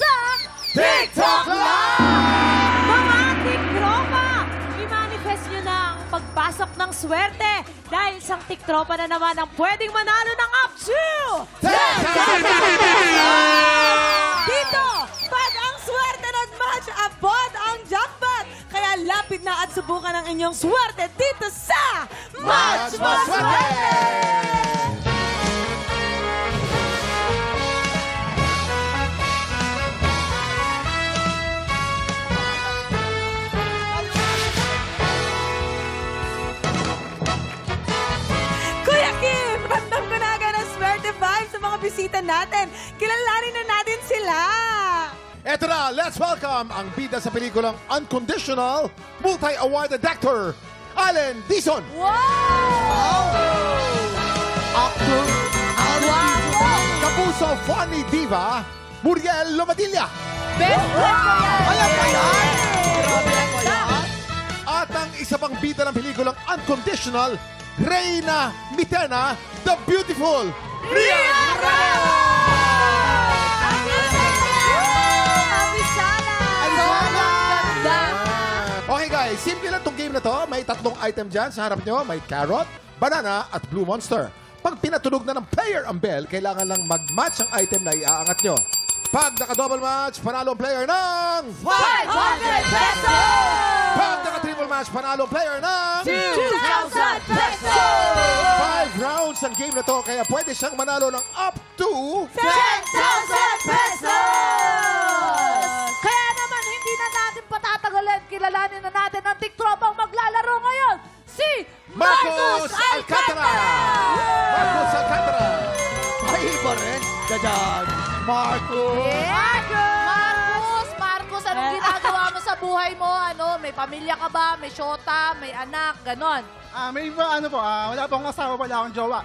sa TikTok Live! Mga tiktropa, i-manifest nyo na ang pagpasok ng swerte dahil isang tiktropa na naman ang pwedeng manalo ng up to 10,000 Dito, pag ang swerte nag-match, abot ang jackpot. Kaya lapit na at subukan ang inyong swerte dito sa Match Mo Swerte! Bisita natin. Kilalanin na natin sila. Eto na, let's welcome ang bida sa pelikulang Unconditional, multi-awarded actor, Allen Dizon. Wow! Actor, Kapuso funny diva, Muriel Lomadilla. Best friend ko yan! Alam ba yan? At ang isa pang bida ng pelikulang Unconditional, Reyna Mitena, the Beautiful. Rian Okay guys, simple lang itong game na to. May tatlong item dyan sa harap nyo. May carrot, banana, at blue monster. Pag pinatunog na ng player ang bell, kailangan lang mag-match ang item na iaangat nyo. Pag naka-double match, panalo ang player ng 500 pesos! Pag naka-triple match, panalo ang player ng 2,000 pesos! 5 rounds ang game na to, kaya pwede siyang manalo ng up to 10,000 pesos! Kaya naman, hindi na natin patatagalin. Kilalanin na natin ang tiktropang maglalaro ngayon, si Marcus Alcantara! Marcus Alcantara! Ay, iba rin. Dadag. Marcus! Marcus, anong ginagawa mo sa buhay mo? May pamilya ka ba? May syota? May anak? Ganon. May iba, wala po akong asawa, wala akong jowa.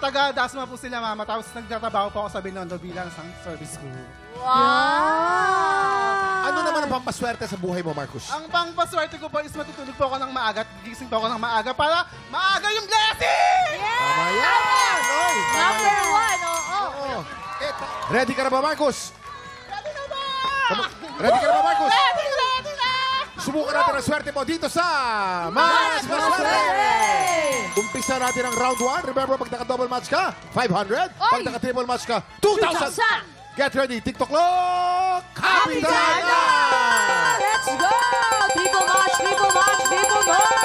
Taga Dasma po sila, mama. Tapos nagtatrabaho po ako sa Binondo bilang isang service crew. Wow! Ano naman ang pampaswerte sa buhay mo, Marcus? Ang pangpaswerte ko po is matutulog po ako ng maaga at gigising po ako ng maaga para maaga yung blessing! Tama yan! Oy, tama Number yan. 1, oo. Oo. Ready ka na ba, Marcus? Ready na ba? Ready ka na ba, Marcus? Ready na! Subukan natin ang swerte mo dito sa Match Mo Swerte! Umpisa natin ang round 1. Remember, pag naka-double match ka, 500. Pag naka-triple match ka, 2,000. Get ready, TikTok clock! Happy time na! Let's go! Triple match! Triple match! Triple match!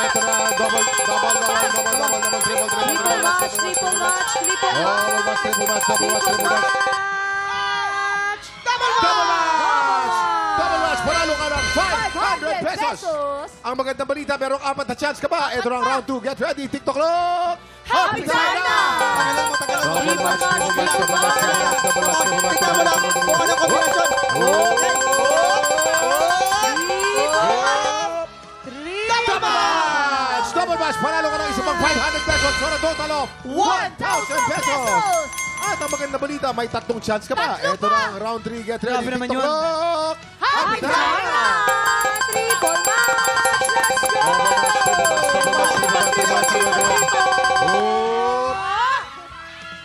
Ito na, double, triple. Triple match! Triple match! Triple match! Triple match! Panalo ka ng 500 pesos! Ang magandang balita, merong 4 na chance ka ba? Ito na ang round 2. Get ready, TikTok clock! Happy time na! Double match! Double match! Panalo ka ng isa pang 500 pesos for a total of 1,000 pesos! At ang magandang balita, may 3 chance ka pa. Ito na ang round 3. Get ready, TikTok clock! Happy time na! Triple match! Let's go!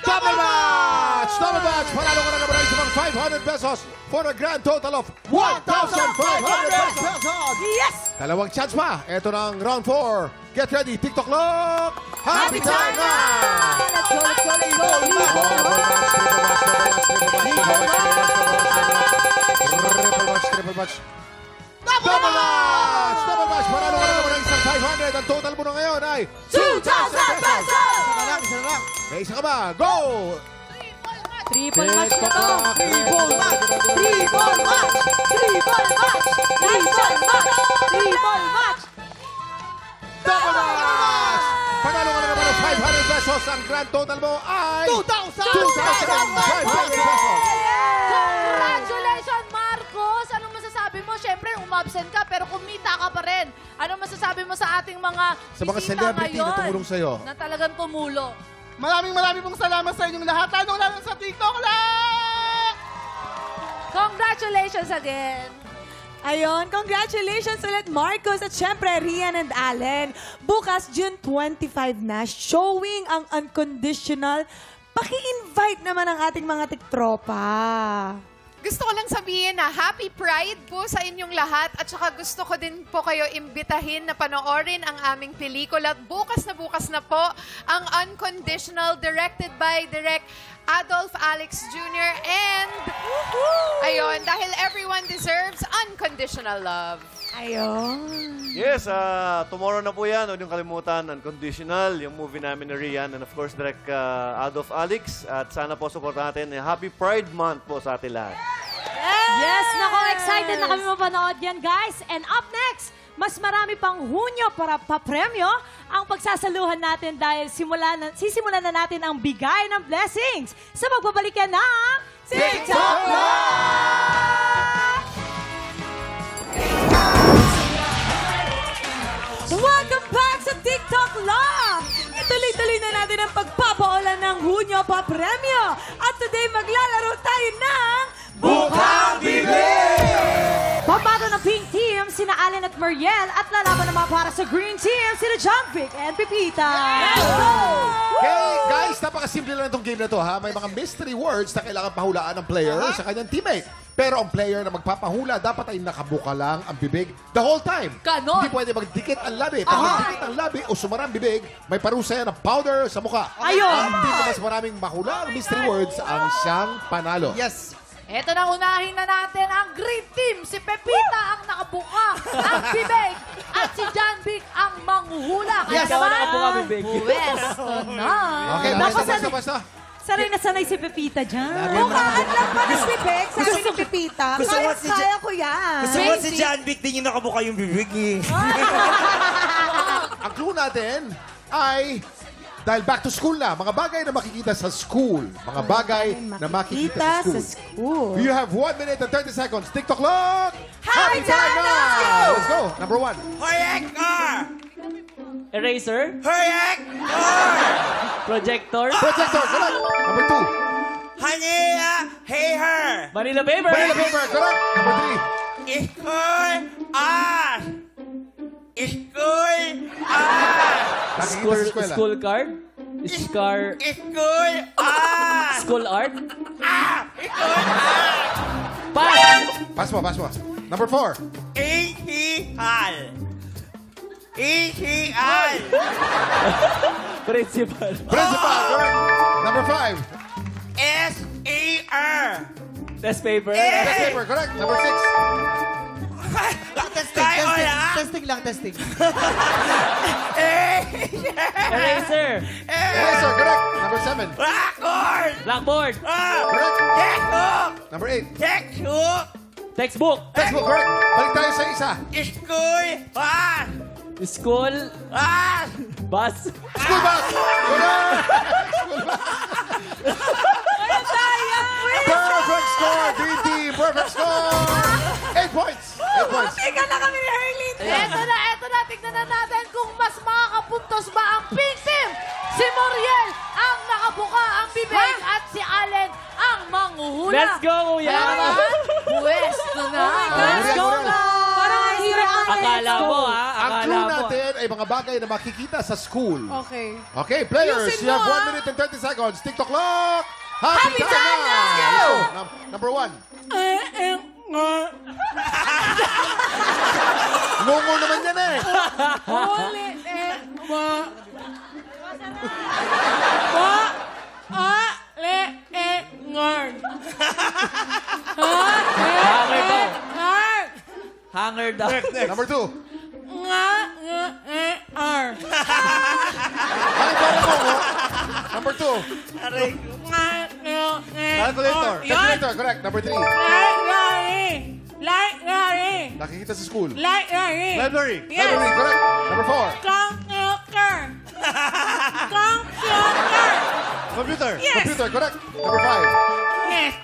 Double match! Double match! Panalo ka na naman ng isa pang 500 pesos for a grand total of 1,500 pesos! Yes! Dalawang chance pa. Ito na ang round 4. Get ready, TikTok clock! Happy time na! Let's go, let's go, let's go! Triple match! Double match! Double match! Panalo ka na naman ng isang 500. Ang total mo na ngayon ay 2,000 pesos! Isa na lang. may isa ka ba? Go! Triple match na to! Triple match! Triple match! Triple match! Triple match! Triple match! Double match! Panalo ka na naman ng 500 pesos. Ang grand total mo ay 2,500 pesos! Congratulations, Marcos! Anong masasabi mo? Siyempre, umabsent ka, pero kumita ka pa rin. Anong masasabi mo sa ating mga Sa mga bisita celebrity na ngayon tumulong sa'yo? Na talagang tumulo. Maraming pong salamat sa inyong lahat. Lalo sa TikTok lang! Congratulations again! Ayun, congratulations ulit Marcos at syempre Rian and Allen. Bukas, June 25 na, showing ang Unconditional. Paki-invite naman ang ating mga tiktropa. Gusto ko lang sabihin na Happy Pride po sa inyong lahat at saka gusto ko din po kayo imbitahin na panoorin ang aming pelikula. Bukas na po ang Unconditional, directed by Direk Adolf Alex Jr. And ayun, dahil everyone deserves unconditional love. Ayun. Yes, tomorrow na po yan. Huwag niyong kalimutan, Unconditional, yung movie namin ni Rian. And of course, Direk Adolf Alex. At sana po support natin. Happy Pride Month po sa atin lahat. Yes, nako, excited na kami mapanood yan, guys. And up next, mas marami pang Hunyo para papremyo ang pagsasaluhan natin dahil sisimulan na natin ang bigay ng blessings sa magbabalik yan ng TikTok Live! Welcome back sa TikTok Live! Ituloy-tuloy na natin ang pagpapaulan ng Hunyo pa premyo. At today maglalaro tayo ng Bukang Bibig! Pabago ng Pink Team, sina Allen at Mariel at lalaban naman para sa Green Team, sina John Vic and Pepita. Okay, guys, napakasimple lang itong game na to, ha? May mga mystery words na kailangan pahulaan ng player sa kanyang teammate. Pero ang player na magpapahula, dapat ay nakabuka lang ang bibig the whole time. Ganon. Hindi pwede magdikit ang labi. Pag magdikit ang labi o sumara ang bibig, may parusa yan ng powder sa mukha. Ayun. Ang team na mas maraming mahula ang mystery words ang siyang panalo. Yes. Eto na, unahin na natin ang Green Team. Si Pepita ang nakabuka, ang bibig, at si John Vic ang manghuhula. Yes. Kaya naman, nakabuka bibig. Pwesto na. Okay, Naku, basta. sanay na sanay si Pepita dyan. Bukaan lang pa ng bibig, sabi ni Pepita. Gusto mo si Kaya ko yan. Gusto mo si John Vic, di nyo nakabuka yung bibig eh. Ang clue natin ay dahil back to school na, mga bagay na makikita sa school. Mga bagay na makikita sa school. You have 1 minute and 30 seconds. TikTok clock! Happy time na! Let's go! Number 1. Hoyak car! Eraser, Hoyak car! projector, Projector, correct. Number 2. Haniya, hey her! Manila paper, Manila paper, correct. Number 3. School art! School art! Nakikita sa eskwela. school card, School art! school art, School art! pass, Pass mo. Number 4. Ihihal! Ihihal! principal, Principal, correct. Number 5. S-E-R! test paper, Test paper, correct. Number 6. Testing. eraser, Eraser, correct. Number 7. Blackboard! blackboard, Correct. Textbook! Number 8. Textbook! textbook, Textbook, correct. Balik tayo sa isa. School bus! school, Bus! bus, School bus! Correct! Perfect score, Green Team! Perfect score! 8 points! 8 points. Teka na kami ni Herlin. Eto na. Tignan na natin kung mas makakapuntos ba ang Pink Team. Si Moriel ang nakabuka ang bibig at si Allen ang manghuhula. let's go, kuya! Pwesto na. Let's go na! Parang ang hirap ang Akala mo, ha? Ang Akala clue mo. natin ay mga bagay na makikita sa school. Okay. Okay, players, Ayusin you have mo, 1 minute and 30 seconds. TikTok clock! Happy time na! Let's go! Number 1. Ngungo naman yan eh. Hanger daw. Hanger daw. Number 2. Number 2. Calculator. Calculator, correct. Number 3. Nakikita sa school. Library! Library, correct. Number 4. Computer! Computer, correct. Number 5.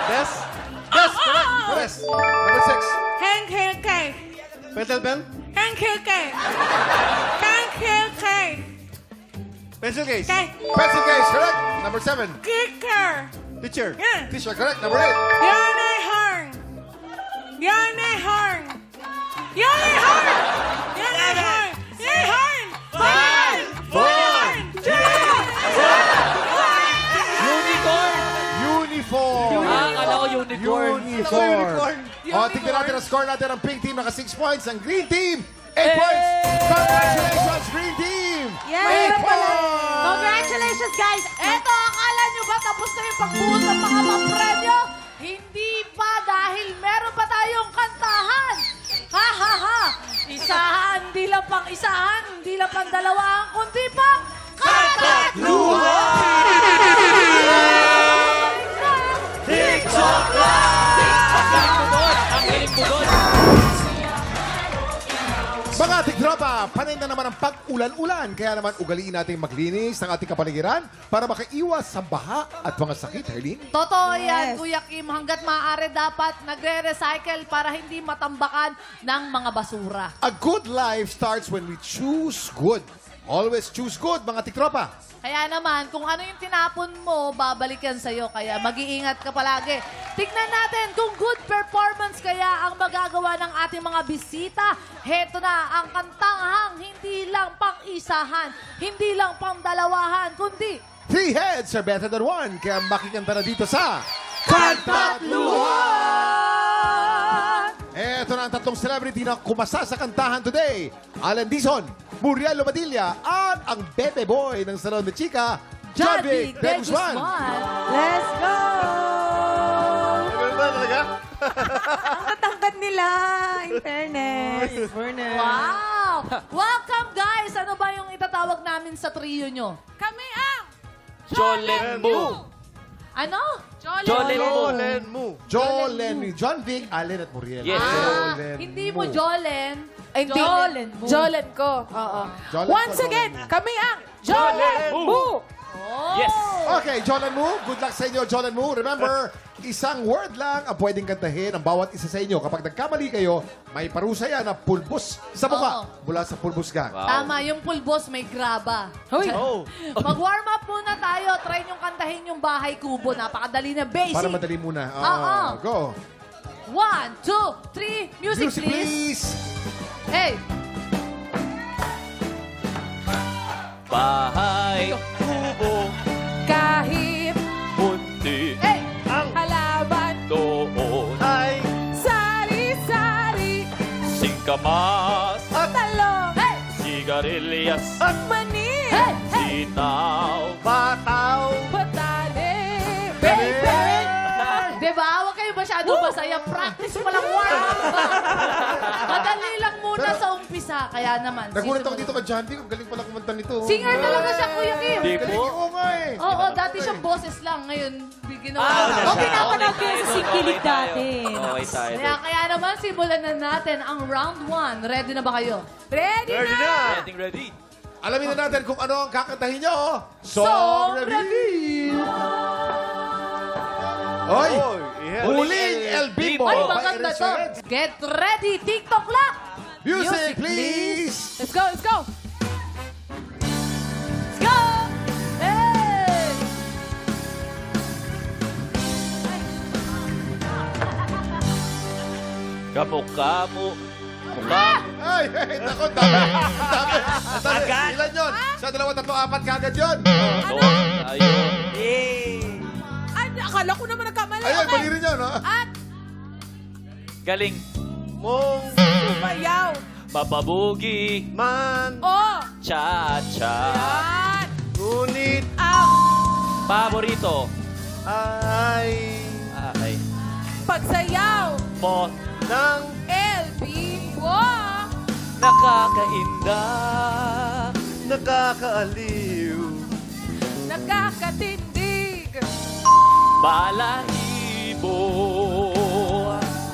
Desk. Desk, correct. Desk. Number 6. Pencil pen. Pencil case. Pencil case, correct. Number 7. Teacher. Teacher, correct. Number 8. tignan natin ang score natin ng pink team. Naka 6 points. Ang green team, 8 points. Congratulations, green team! Yes! 8 points! Congratulations, guys! Eto, akala nyo ba tapos na yung pagbuhos ng mga papremyo? Hindi pa dahil meron pa tayong kantahan. Ha ha ha! Isahan, hindi lang pang isahan, hindi lang pang dalawang, kundi pang katatluhan! TikTok Live! Ang galing mo doon! Ang galing mo doon! Mga tiktropa, panay na naman ang pag-ulan-ulan. Kaya naman ugaliin natin maglinis ng ating kapaligiran para makaiwas sa baha at mga sakit, Herlene. Totoo yan, Kuya Kim. Hanggat maaari dapat nagre-recycle para hindi matambakan ng mga basura. A good life starts when we choose good. Always choose good, mga tiktropa. Kaya naman, kung ano yung tinapon mo, babalik yan sa'yo. Kaya mag-iingat ka palagi. Tignan natin kung good performance kaya ang magagawa ng ating mga bisita. Heto na ang kantahang hindi lang pang-isahan, hindi lang pang-dalawahan, kundi 3 heads are better than 1. Kaya makikanta na dito sa Kantatluhan! Eto na ang tatlong celebrity na kumasa sa kantahan today. Alan Dizon, Muriel Lomadilla, at ang Bebe Boy ng Salon de Chica, John Vic De Guzman. Let's go! Ganun ba talaga? Ang katangkad nila, in fairness. wow! Welcome guys! Ano ba yung itatawag namin sa trio nyo? Kami ang Jolen Mo! Ano? Jolen Mo! Jolen, John Vic, Allen at Muriel. Yes. Jolen Hindi mo Jolen. Jolen mo. Jolen ko. Oo. Jolen Once ko, again, Jolen. kami ang Jolen Mo! Yes! Okay, Jolen Mu, good luck sa inyo, Jolen Mu. Remember, isang word lang ang pwedeng kantahin ang bawat isa sa inyo. Kapag nagkamali kayo, may parusa yan na pulbos sa mukha. Mula sa pulbos gang. Tama, yung pulbos may graba. Oh! Mag-warm up muna tayo. Try nyong kantahin yung Bahay Kubo. Napakadali na basic. Para madali muna. Oo. Go. 1, 2, 3, music, Music, please. please. Hey, Bahay, kubo, Kahit munti, hey. halaman, doon, Ay! sari-sari, singkamas, talong, Hey! sigarilyas, mani, Hey! sitaw, Bataw! patali, Baby! Diba? Huwag kayo masyado masaya. Practice pa lang warm up. Madali lang muna sa umpisa. Kaya naman. Nagulat ako sisimula. dito kay John Vic. Ang galing pala kumanta nito. Singer talaga siya, Kuya Kim. Di Galing, po. oo nga eh. Oo, dati siyang boses lang. Ngayon, ginawa Ah, na. O, pinapanood ko yun sa Singkilig dati. Okay tayo. Kaya naman, simulan na natin ang round 1. Ready na ba kayo? ready Ready na! na! Getting ready. Alamin na natin kung ano ang kakantahin nyo. Song reveal! Oy! Huling El Bimbo! Ay, by maganda Ernest to. Reds. Get ready, TikTok lang! Music, please! Let's go, let's go! Let's go! Hey! Kamukha-mo. Mukha. Ay, ay, naku, dami. Dami. Ilan yun? Sa 2, 3, 4 kagad yun. Doon tayo. Ay, akala ko naman nagkamali. Ayun, Okay. mali rin yun, ha? At Galing. Mong sumayaw. Mapabugi. man Oh! Cha-cha. Yan! ngunit Ang Paborito. ay Okay. pagsayaw Mo. ng El Bimbo. Nakakainda. nakakaaliw. Nakakatindig. Balahibo.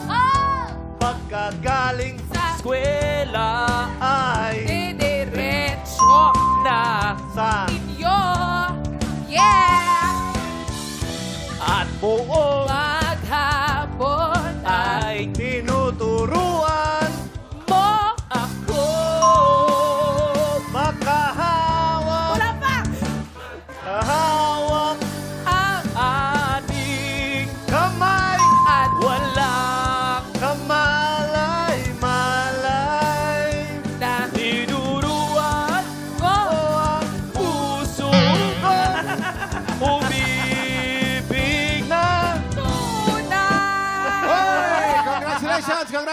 Ah! Pagkagaling Sa Eskwela. ay didiretso Na. sa inyo. Yeah! At buong Maghapon ay tinuturuan mo. ako. makahawak Wala pa! kahawak Ang Ating kamay at walang kamalay-malay na tinuruan ko. ang puso. ko Umibig na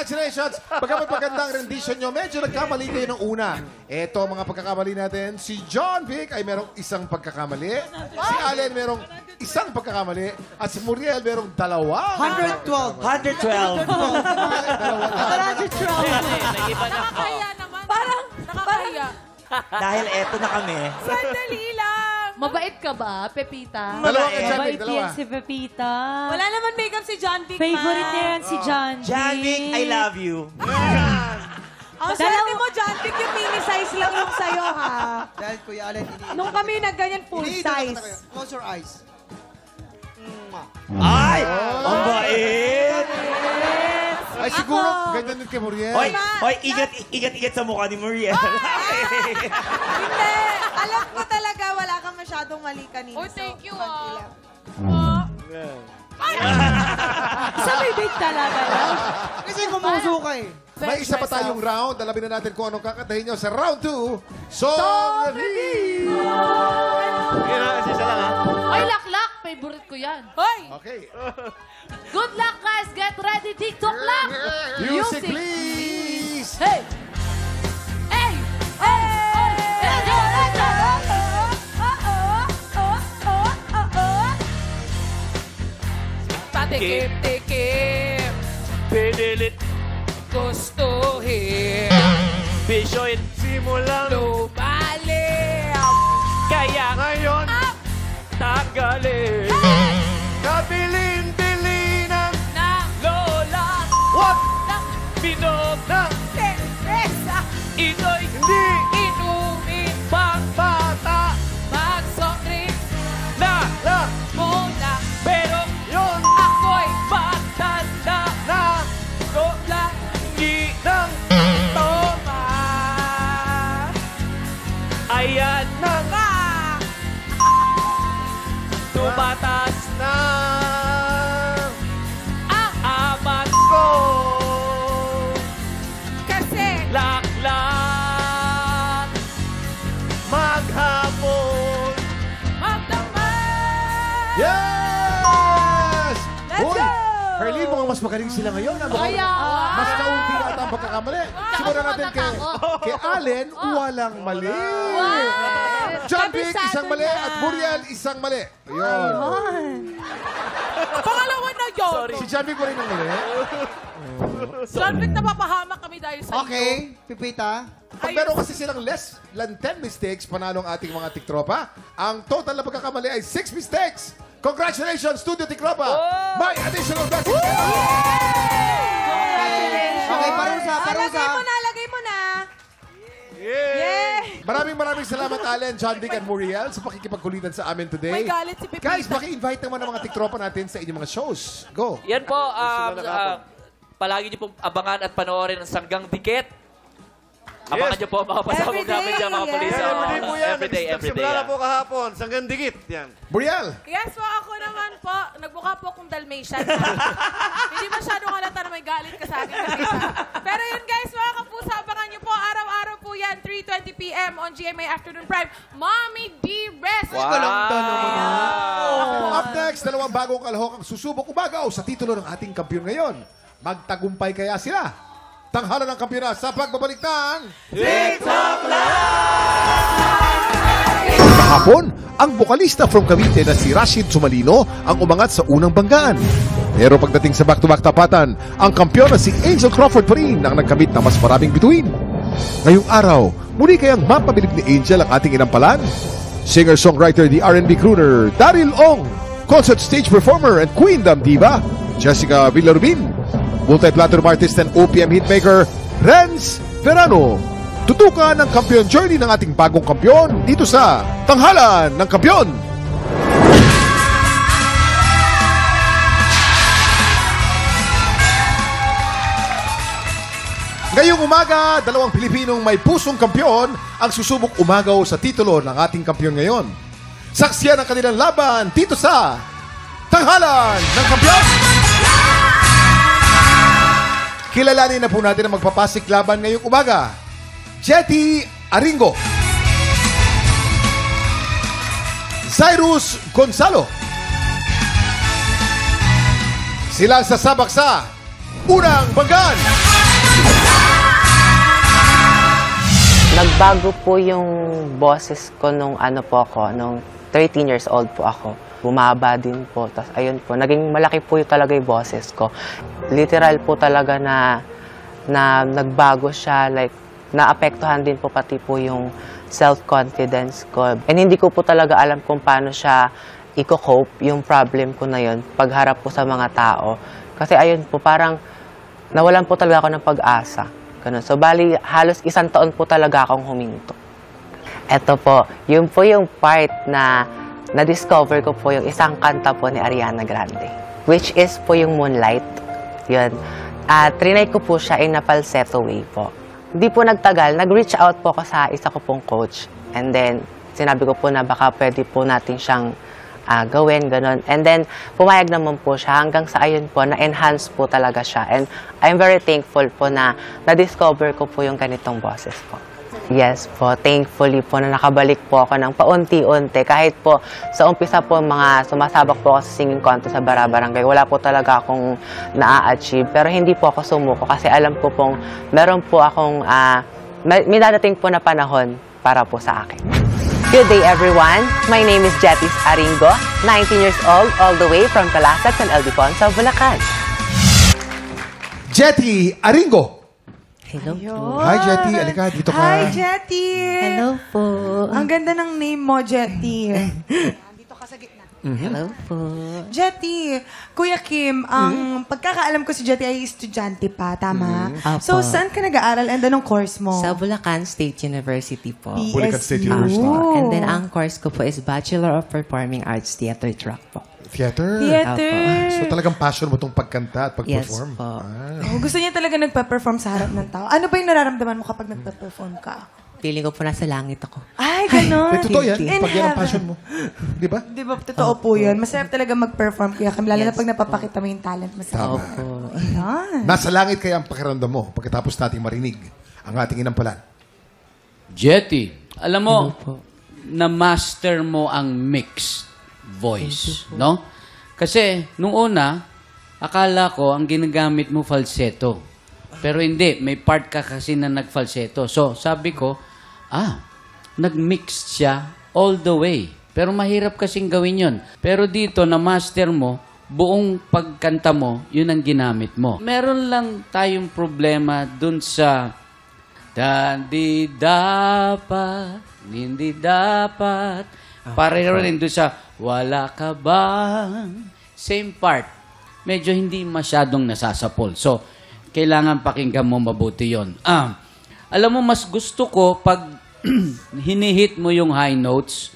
Congratulations! Pagka magpagandang rendition nyo, medyo nagkamali kayo ng una. Eto, mga pagkakamali natin. Si John Vic ay merong isang pagkakamali. Si Allen merong isang pagkakamali. At si Muriel merong dalawa. 112. Nag-iba na ako. Parang, nakakaya. Dahil eto na kami. Sandali lang. Mabait ka ba, Pepita? Dalawa kay John Vic, Mabait dalawa. yan si Pepita. Wala naman makeup si John Vic, Favorite niya yan si John Vic. Janvic, I love you. Ang swerte mo, John Vic, yung mini size lang yung sa'yo, ha? Dahil Kuya Allen, Nung kami nagganyan full size. Close your eyes. Ay! Ang bait! Ay, siguro, ganyan din kay Muriel. Hoy, ingat sa mukha ni Muriel. Hindi. Alam ko talaga wala kang masyadong mali kanina. Oh, thank you, Sa bibig talaga yan. Kasi kumuso ka eh. May isa pa tayong round. Alamin na natin kung anong kakatahin nyo sa round 2. Song Reveal! Yun na, kasi isa lang ha. Ay, laklak! Favorite ko yan. Hoy! Okay. Good luck, guys! Get ready, TikTok lang! Music, please! Hey! Hey! Tikip-tikip, pinilit, gustuhin, bisyo'y simulang lumalim. Kaya ngayon, tagalin. Kabilin-bilinan ng lola. What? Ng binog ng cerveza. Ito'y hindi inumin pang bata. Mag-soft na muna. Pero yun ako'y matanda na langi ng toma. Ayan na nga. Tumatas na ang amat ko. Kasi laklak maghapon magdamay. Yes! Let's Uy, go! Herlene, mukhang mas magaling sila ngayon. Ha? Mukhang Kaya, mas kaunti na ang pagkakamali. Simulan natin kay Allen, walang mali. John Vic, isang mali. At Muriel, isang mali. Ayun. Pangalawa na yun. Sorry. Si John Vic pa rin ang mali. John Vic, napapahamak kami dahil sa Okay, Pipita. Pag meron kasi silang less than 10 mistakes, panalo ang ating mga tiktropa. Ang total na pagkakamali ay 6 mistakes. Congratulations, Studio Tiktropa! May additional blessings! Okay, parusa. Lagay mo na. Yeah! Maraming salamat, Allen, John Vic, and Muriel sa pakikipagkulitan sa amin today. May galit si Pipita. Guys, paki-invite naman ang mga tiktropa natin sa inyong mga shows. Go! Yan po, palagi niyo pong abangan at panoorin ang Sanggang Dikit. Abangan niyo po mga pasabog namin dyan, mga pulis. Everyday po yan. Everyday. Nagsimula na po kahapon. Sanggang dikit. Yan. Muriel! Yes po, ako naman po. Nagmukha po akong Dalmatian. Hindi masyadong halata na may galit ka sa akin. Pero yun guys, mga kapuso, abangan niyo po. Araw-araw po yan, 3:20 p.m. on GMA Afternoon Prime. Mommy D. Rest. Up next, dalawang bagong kalahok ang susubok umagaw sa titulo ng ating kampiyon ngayon. Magtagumpay kaya sila? Tanghalan ng kampiyon sa pagbabalik ng TikTok Kahapon, ang bokalista from Cavite na si Rashid Sumalino ang umangat sa unang banggaan. Pero pagdating sa back-to-back tapatan, ang kampiyon na si Angel Crawford pa rin ang nagkamit na mas maraming bituin. Ngayong araw, muli kayang mapabilib ni Angel ang ating inampalan? Singer-songwriter, the R&B crooner, Daryl Ong, concert stage performer and Queen Dam Diva, Jessica Villarubin, multi-platinum artist and OPM hitmaker, Renz Verano. Tutukan ang kampiyon journey ng ating bagong kampiyon dito sa Tanghalan ng Kampiyon. Ngayong umaga, dalawang Pilipinong may pusong kampiyon ang susubok umagaw sa titulo ng ating kampiyon ngayon. Saksiyan ang kanilang laban dito sa Tanghalan ng Kampiyon. Kilalanin na po natin ang magpapasik laban ngayong umaga. Jetty Aringo, Cyrus Gonzalo. Silang sasabak sa unang banggaan. Nagbago po yung boses ko nung nung 13 years old po ako. Bumaba din po. Tapos ayun po, naging malaki po yung talaga yung boses ko. Literal po talaga na nagbago siya, like naapektuhan din po pati po yung self-confidence ko. And hindi ko po talaga alam kung paano siya i-cope yung problem ko na yun pagharap po sa mga tao. Kasi ayun po, parang nawalan po talaga ako ng pag-asa. Ganun. So, bali, halos 1 taon po talaga akong huminto. Ito po, yun po yung part na na-discover ko po yung isang kanta po ni Ariana Grande, which is po yung Moonlight. Yun. Trinay ko po siya in a falsetto way po. Hindi po nagtagal, nag-reach out po ako sa isa ko pong coach. And then, sinabi ko po na baka pwede po natin siyang gawin, ganun. And then, pumayag naman po siya hanggang sa ayun po, na-enhance po talaga siya. And I'm very thankful po na na-discover ko po yung ganitong boses po. Yes po, thankfully po na nakabalik po ako ng paunti-unti. Kahit po sa umpisa po, mga sumasabak po ako sa singing contest sa Barabarangay, wala po talaga akong na-achieve. Pero hindi po ako sumuko kasi alam ko pong meron po akong, may dadating po na panahon para po sa akin. Good day, everyone. My name is Jettis Aringo, 19 years old, all the way from Calasac and El Diponso, Bulacan. Jetty Aringo. Hello po. Hi, Jetty. Alika, dito ka. Hi, Jetty. Hello po. Ang ganda ng name mo, Jetty. Dito ka sa gitna. Hello po. Jetty, Kuya Kim, ang pagkakaalam ko si Jetty ay estudyante pa, tama? Apo. So, saan ka nag-aaral and anong course mo? Sa Bulacan State University po. Bulacan State University. And then ang course ko po is Bachelor of Performing Arts Theater Track po. Theater? Theater. So talagang passion mo itong pagkanta at pag-perform? Yes po. Oh, gusto niya talaga nagpa-perform sa harap ng tao. Ano ba yung nararamdaman mo kapag nagpa-perform ka? Feeling ko po nasa langit ako. Ay, ganon. Totoo yan. In Pag yan ang heaven. passion mo. Di ba? Di ba, totoo po yun. Masarap talaga mag-perform, Kuya Kim. Lalo na pag napapakita mo yung talent mo sa Tama. Ayan. Nasa langit kaya ang pakiramdam mo pagkatapos nating marinig ang ating inampalan. Jetty, alam mo, na-master mo ang mixed voice, no? Kasi, nung una, akala ko ang ginagamit mo falsetto. Pero hindi, may part ka kasi na nag-falsetto. So, sabi ko, nag-mix siya all the way. Pero mahirap kasing gawin yun. Pero dito, na-master mo, buong pagkanta mo, yun ang ginamit mo. Meron lang tayong problema dun sa hindi dapat. Pareho rin dun sa wala ka bang. Same part. Medyo hindi masyadong nasasapol. So, kailangan pakinggan mo mabuti yon. Alam mo, mas gusto ko pag hinihit mo yung high notes,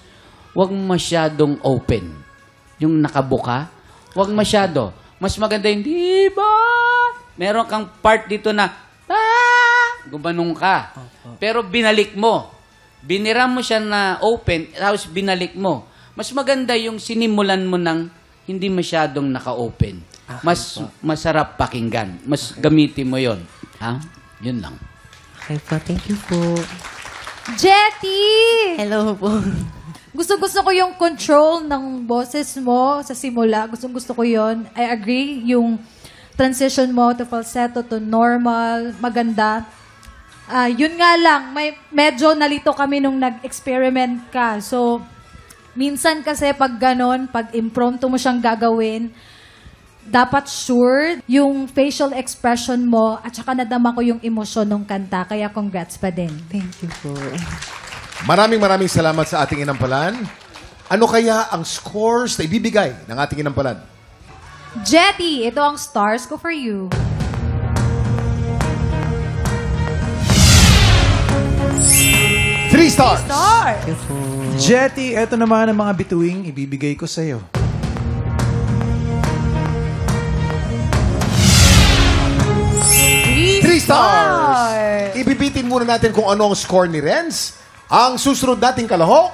huwag masyadong open. Yung nakabuka, huwag masyado. Mas maganda yung, di ba? Meron kang part dito na, gumanong ka. Pero binalik mo. Binira mo siya na open, tapos binalik mo. Mas maganda yung sinimulan mo ng hindi masyadong naka-open. Mas masarap pakinggan. Mas gamitin mo yon. Yun lang. Okay po, thank you po. Jetty! Hello po. Gusto ko yung control ng boses mo sa simula. Gusto ko yon. I agree. Yung transition mo to falsetto to normal, maganda. Yun nga lang, medyo nalito kami nung nag-experiment ka. So, minsan kasi pag ganon, pag impromptu mo siyang gagawin, dapat sure yung facial expression mo at saka nadama ko yung emosyon ng kanta. Kaya congrats pa din. Thank you po. Maraming salamat sa ating inampalan. Ano kaya ang scores na ibibigay ng ating inampalan? Jetty, ito ang stars ko for you. Three stars. Jetty, eto naman ang mga bituing ibibigay ko sa'yo. Three stars. Ibibitin muna natin kung ano ang score ni Renz. Ang susunod nating kalahok,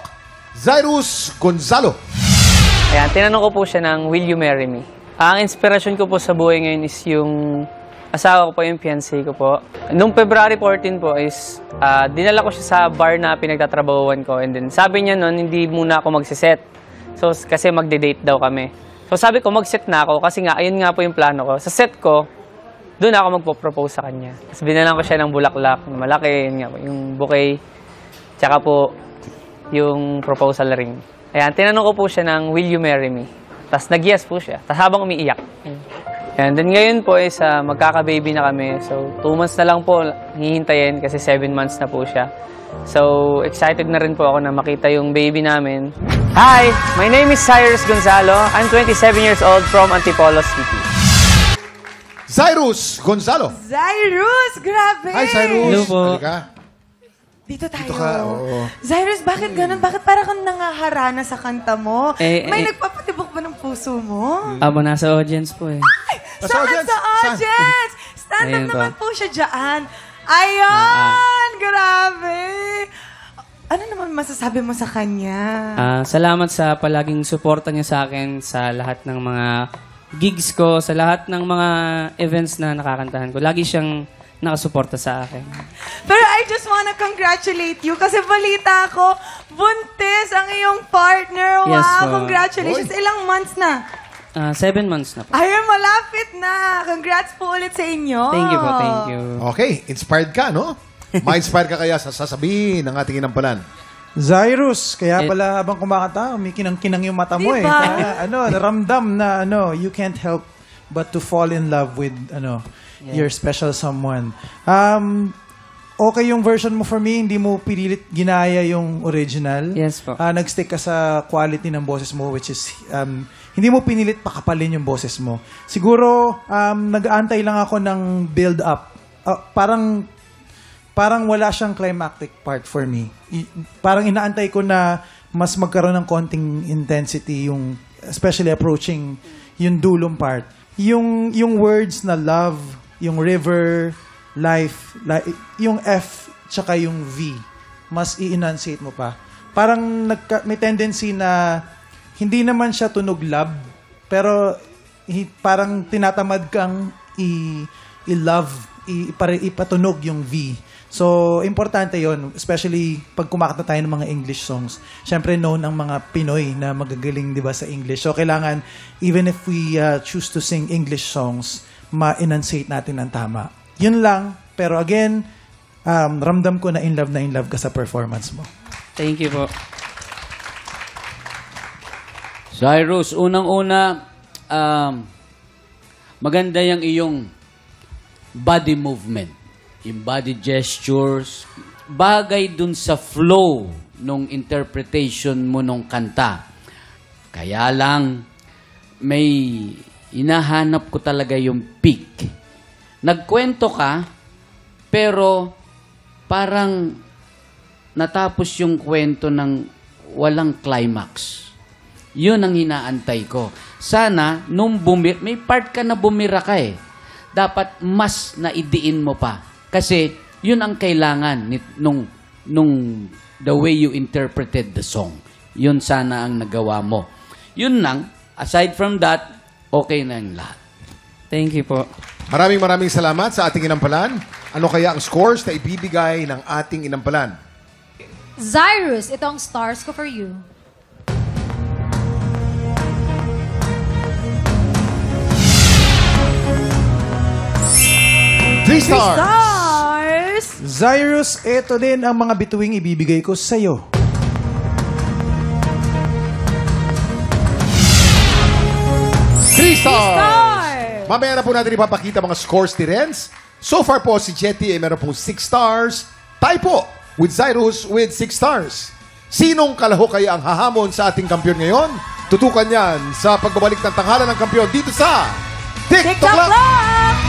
Zairus Gonzalo. Ayan, tinanong ko po siya ng, will you marry me? Ang inspirasyon ko po sa buhay ngayon is yung asawa ko po, yung fiancé ko po. Noong February 14 po is, dinala ko siya sa bar na pinagtatrabahuan ko. And then sabi niya noon, hindi muna ako magsiset. So, kasi magde-date daw kami. So sabi ko, mag-set na ako kasi nga, ayun nga po yung plano ko. Sa set ko, doon ako magpo-propose sa kanya. Tapos binalan ko siya ng bulaklak, malaki, yun nga po, yung bouquet. tsaka po yung proposal ring. Ayan, tinanong ko po siya ng, will you marry me? Tapos nag-yes po siya. Tapos habang umiiyak. And then ngayon po is magkaka-baby na kami. So 2 months na lang po hihintayin kasi 7 months na po siya. So excited na rin po ako na makita yung baby namin. Hi! My name is Cyrus Gonzalo. I'm 27 years old from Antipolo City. Cyrus Gonzalo. Cyrus! Grabe! Hi, Cyrus. Hello po. Halika. Dito tayo. Dito ka, oo. Cyrus, bakit ganun? Bakit parang kang nangaharana sa kanta mo? May Eh, nagpapatibok ba ng puso mo? Abo, nasa audience po eh. Saan sa audience? Stand up Ayun po. naman po siya dyan. Ayun! Grabe! Ano naman masasabi mo sa kanya? Salamat sa palaging suporta niya sa akin sa lahat ng mga gigs ko, sa lahat ng mga events na nakakantahan ko. Lagi siyang nakasuporta sa akin. Pero I just wanna congratulate you kasi balita ko, buntis ang iyong partner. Wow, Yes, po. congratulations. Ilang months na? 7 months na po. Ayun, malapit na. Congrats po ulit sa inyo. Thank you po, thank you. Okay, inspired ka, no? Ma-inspire ka kaya sa sasabihin ng ating inampalan. Cyrus, kaya pala habang kumakanta, may kinang-kinang yung mata mo Diba? eh. Kaya, naramdam na you can't help but to fall in love with your special someone. Okay yung version mo for me, hindi mo pinilit ginaya yung original. Yes po. Nag-stick ka sa quality ng boses mo, which is hindi mo pinilit pakapalin yung boses mo. Siguro nag-aantay lang ako ng build-up. Parang wala siyang climactic part for me. Parang inaantay ko na mas magkaroon ng konting intensity, yung especially approaching yung dulong part. Yung words na love, yung river, life, yung F tsaka yung V, mas i-enunciate mo pa. Parang may tendency na hindi naman siya tunog love, pero parang tinatamad kang i-love, ipatunog yung V. So, importante yon, especially pag kumakanta tayo ng mga English songs. Siyempre, known ang mga Pinoy na magagaling, di ba, sa English. So, kailangan, even if we choose to sing English songs, ma-enunciate natin ang tama. Yun lang. Pero again, ramdam ko na in love ka sa performance mo. Thank you po. Cyrus, unang-una, maganda yung iyong body movement. Yung body gestures, bagay dun sa flow nung interpretation mo nung kanta. Kaya lang, may hinahanap ko talaga yung peak. Nagkwento ka, pero parang natapos yung kwento ng walang climax. Yun ang hinaantay ko. Sana, nung may part ka na bumira ka eh. Dapat mas naidiin mo pa. Kasi yun ang kailangan nung the way you interpreted the song. Yun sana ang nagawa mo. Yun lang. Aside from that, okay na yung lahat. Thank you po. Maraming salamat sa ating inampalan. Ano kaya ang scores na ibibigay ng ating inampalan? Cyrus, ito ang stars ko for you. Three stars. Cyrus, ito din ang mga bituing ibibigay ko sa'yo. Three stars. Mamaya na po natin ipapakita mga scores ni Renz. So far po, si Jetty ay meron pong 6 stars. Tayo po with Cyrus with 6 stars. Sinong kalahok kaya ang hahamon sa ating kampiyon ngayon? Tutukan yan sa pagbabalik ng tanghalan ng kampiyon dito sa TikTok Lang!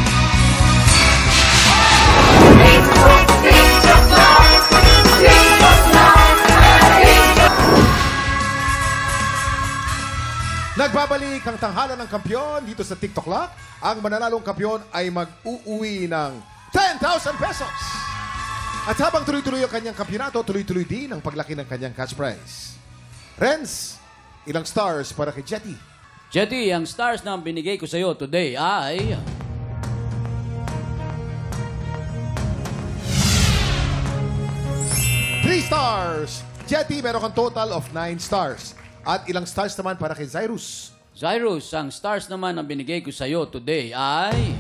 Nagbabalik ang tanghalan ng kampiyon dito sa TikTok Lock. Ang mananalong kampiyon ay mag-uuwi ng 10,000 pesos. At habang tuloy-tuloy ang kanyang kampyonato, tuloy-tuloy din ang paglaki ng kanyang cash prize. Renz, ilang stars para kay Jetty? Jetty, ang stars na binigay ko sa iyo today ay 3 stars. Jetty, meron kang total of 9 stars. At ilang stars naman para kay Cyrus? Cyrus, ang stars naman ang binigay ko sa iyo today ay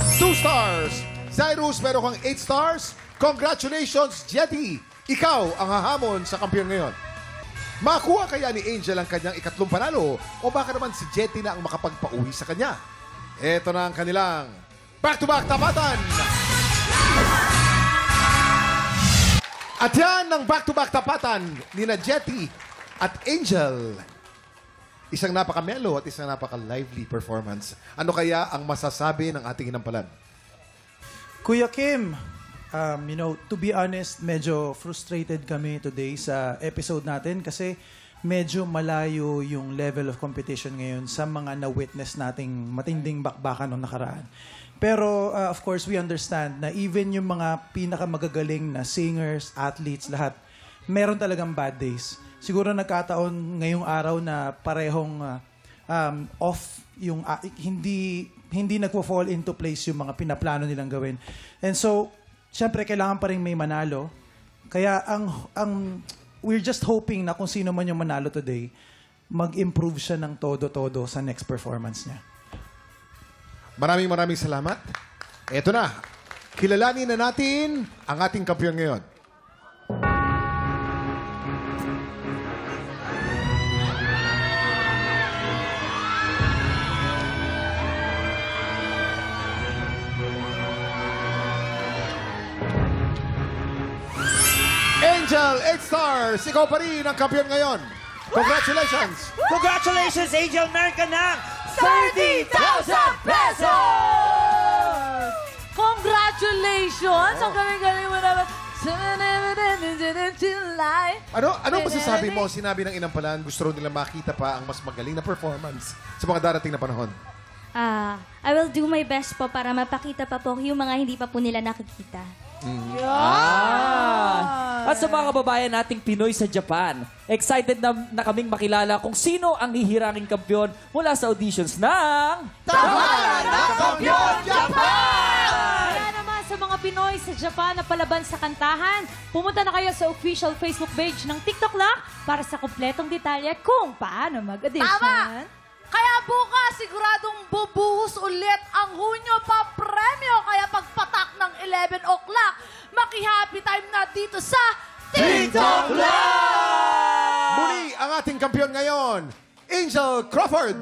4 stars. Cyrus, meron kang 8 stars. Congratulations, Jetty. Ikaw ang hahamon sa kampiyon ngayon. Makuha kaya ni Angel ang kanyang ikatlong panalo o baka naman si Jetty na ang makapagpauwi sa kanya? Ito na ang kanilang back-to-back tapatan. At yan ang back-to-back tapatan ni na Jetty at Angel. Isang napaka-mellow at isang napaka-lively performance. Ano kaya ang masasabi ng ating hinampalan? Kuya Kim, to be honest, medyo frustrated kami today sa episode natin kasi medyo malayo yung level of competition ngayon sa mga na-witness nating matinding bakbakan noong nakaraan. Pero, of course, we understand na even yung mga pinakamagagaling na singers, athletes, lahat, meron talagang bad days. Siguro nagkataon ngayong araw na parehong off yung hindi nagpo-fall into place yung mga pinaplano nilang gawin. And so, syempre kailangan pa rin may manalo. Kaya we're just hoping na kung sino man yung manalo today, mag-improve siya ng todo-todo sa next performance niya. Maraming salamat. Eto na. Kilalanin na natin ang ating kampiyon ngayon. Angel, 8 stars. Ikaw pa rin ang kampiyon ngayon. Congratulations! Congratulations, Angel! Meron ka ng 30,000 pesos! Congratulations! Ang galing-galing mo naman. Anong masasabi mo? Sinabi ng inampalan, gusto rin nila makita pa ang mas magaling na performance sa mga darating na panahon. I will do my best po para mapakita pa po yung mga hindi pa po nila nakikita. At sa mga kababayan nating Pinoy sa Japan, excited na kaming makilala kung sino ang hihiranging kampiyon mula sa auditions ng Tawanan ng Kampiyon Japan! Kaya naman sa mga Pinoy sa Japan na palaban sa kantahan, pumunta na kayo sa official Facebook page ng TikTok lang para sa kumpletong detalye kung paano mag-audition. Tama! Kaya bukas, siguradong bubuhos ulit ang Hunyo pa premyo. Kaya pagpatak ng 11 o'clock, maki-happy time na dito sa TikTok Live! Muli ang ating kampiyon ngayon, Angel Crawford.